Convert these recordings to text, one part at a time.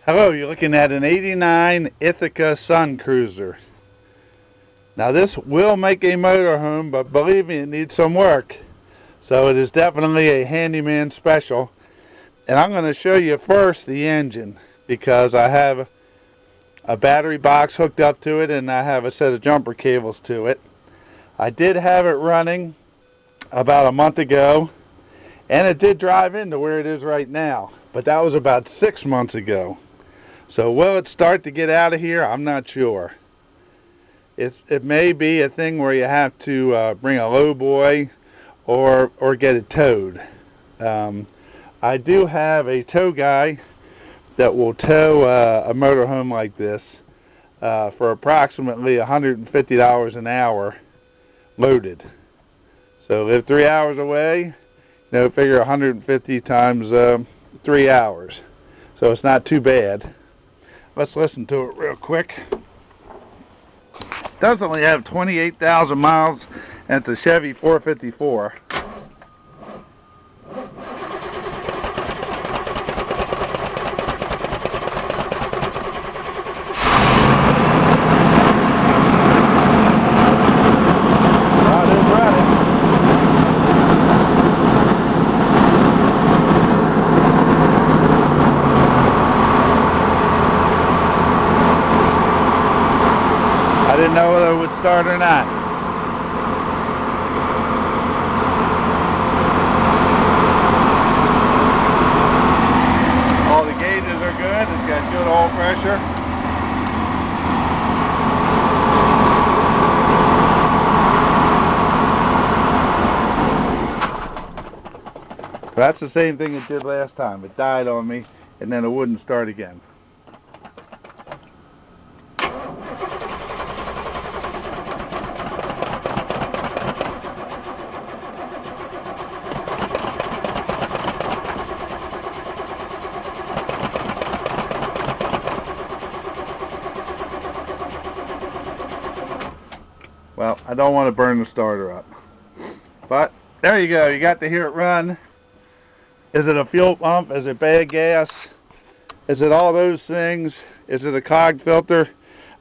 Hello, you're looking at an 89 Ithaca Suncruiser. Now this will make a motorhome, but believe me, it needs some work. So it is definitely a handyman special. And I'm going to show you first the engine, because I have a battery box hooked up to it and I have a set of jumper cables to it. I did have it running about a month ago, and it did drive into where it is right now, but that was about 6 months ago. So will it start to get out of here? I'm not sure. It may be a thing where you have to bring a lowboy or get it towed. I do have a tow guy that will tow a motorhome like this for approximately $150 an hour loaded. So live 3 hours away, figure 150 times 3 hours. So it's not too bad. Let's listen to it real quick. It does only have 28,000 miles, and it's a Chevy 454. I didn't know whether it would start or not. All the gauges are good. It's got good oil pressure. That's the same thing it did last time. It died on me and then it wouldn't start again. Well, I don't want to burn the starter up. But there you go. You got to hear it run. Is it a fuel pump? Is it bad gas? Is it all those things? Is it a cog filter?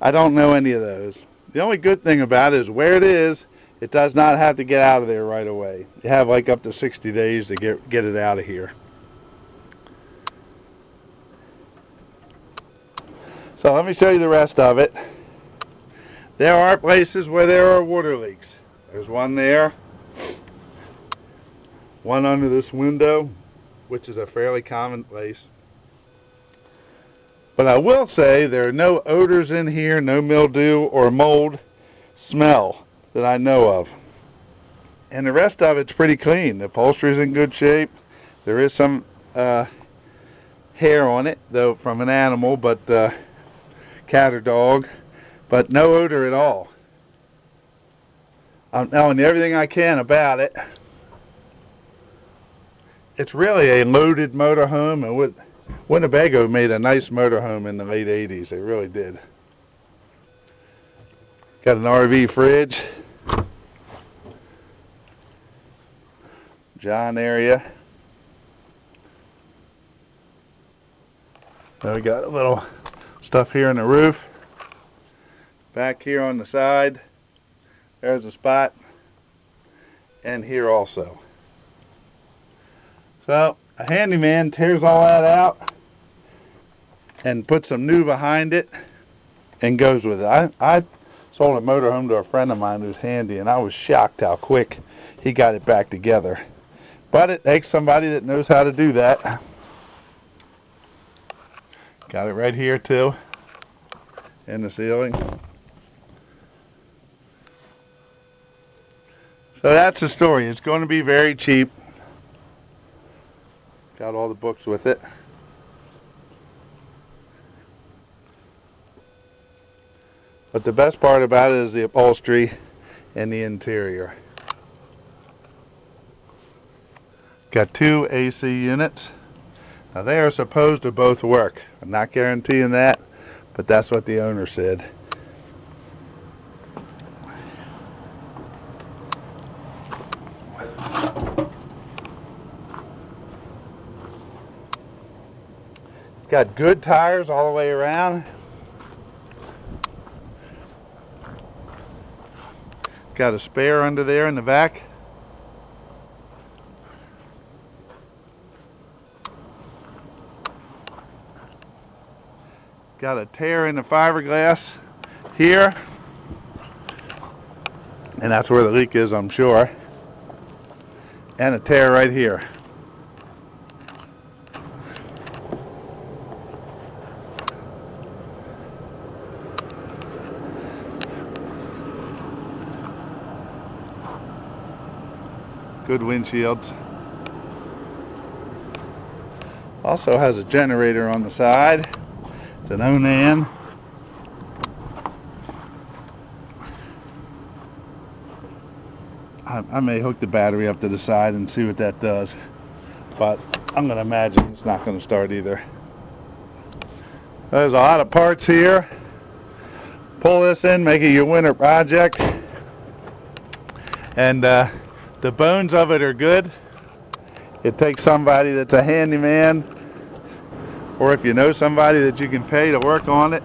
I don't know any of those. The only good thing about it is where it is, it does not have to get out of there right away. You have like up to 60 days to get it out of here. So let me show you the rest of it. There are places where there are water leaks. There's one there, one under this window, which is a fairly common place. But I will say there are no odors in here, no mildew or mold smell that I know of. And the rest of it's pretty clean. The upholstery is in good shape. There is some hair on it, though, from an animal, but cat or dog. But no odor at all. I'm telling you everything I can about it. It's really a loaded motorhome, and Winnebago made a nice motorhome in the late 80s. They really did. Got an RV fridge. John area. Now we got a little stuff here in the roof. Back here on the side, there's a spot, and here also. So a handyman tears all that out and puts some new behind it and goes with it. I sold a motorhome to a friend of mine who's handy, and I was shocked how quick he got it back together. But it takes somebody that knows how to do that. Got it right here too, in the ceiling. So that's the story. It's going to be very cheap. Got all the books with it. But the best part about it is the upholstery and the interior. Got 2 AC units. Now they are supposed to both work. I'm not guaranteeing that, but that's what the owner said. It's got good tires all the way around. Got a spare under there in the back. Got a tear in the fiberglass here, and that's where the leak is, I'm sure, and a tear right here. Good windshields. Also has a generator on the side. It's an Onan. I may hook the battery up to the side and see what that does, but I'm going to imagine it's not going to start either. There's a lot of parts here. Pull this in, make it your winter project, and the bones of it are good. It takes somebody that's a handyman, or if you know somebody that you can pay to work on it,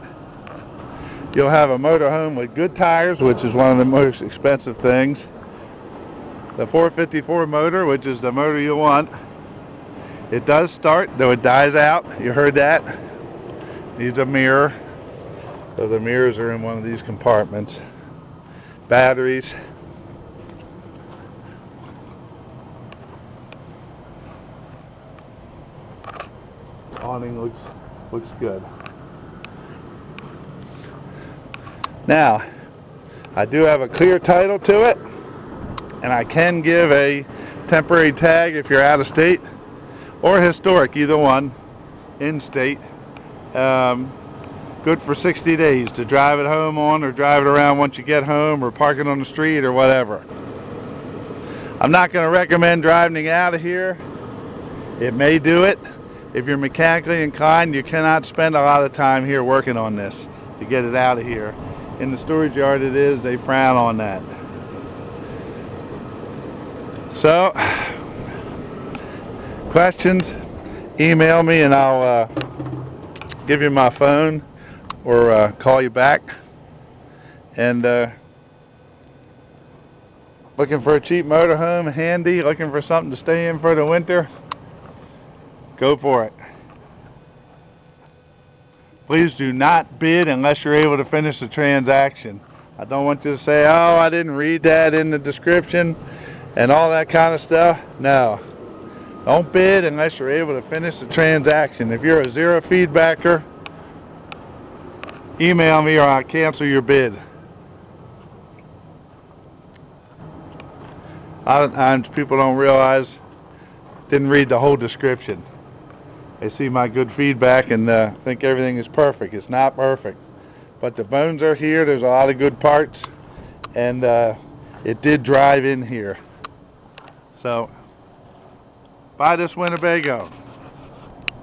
you'll have a motorhome with good tires, which is one of the most expensive things. The 454 motor, which is the motor you want. It does start, though it dies out. You heard that? Needs a mirror. So the mirrors are in one of these compartments. Batteries. Awning looks good. Now, I do have a clear title to it, and I can give a temporary tag if you're out of state, or historic, either one, in state. Good for 60 days to drive it home on, or drive it around once you get home, or park it on the street, or whatever. I'm not going to recommend driving it out of here. It may do it. If you're mechanically inclined, you cannot spend a lot of time here working on this to get it out of here. In the storage yard it is, they frown on that. So, questions, email me and I'll give you my phone or call you back. And looking for a cheap motorhome, handy, looking for something to stay in for the winter, go for it. Please do not bid unless you're able to finish the transaction. I don't want you to say, oh, I didn't read that in the description and all that kind of stuff. No. Don't bid unless you're able to finish the transaction. If you're a zero feedbacker, email me or I'll cancel your bid. A lot of times people don't realize, didn't read the whole description. They see my good feedback and think everything is perfect. It's not perfect. But the bones are here. There's a lot of good parts. And it did drive in here. So, buy this Winnebago.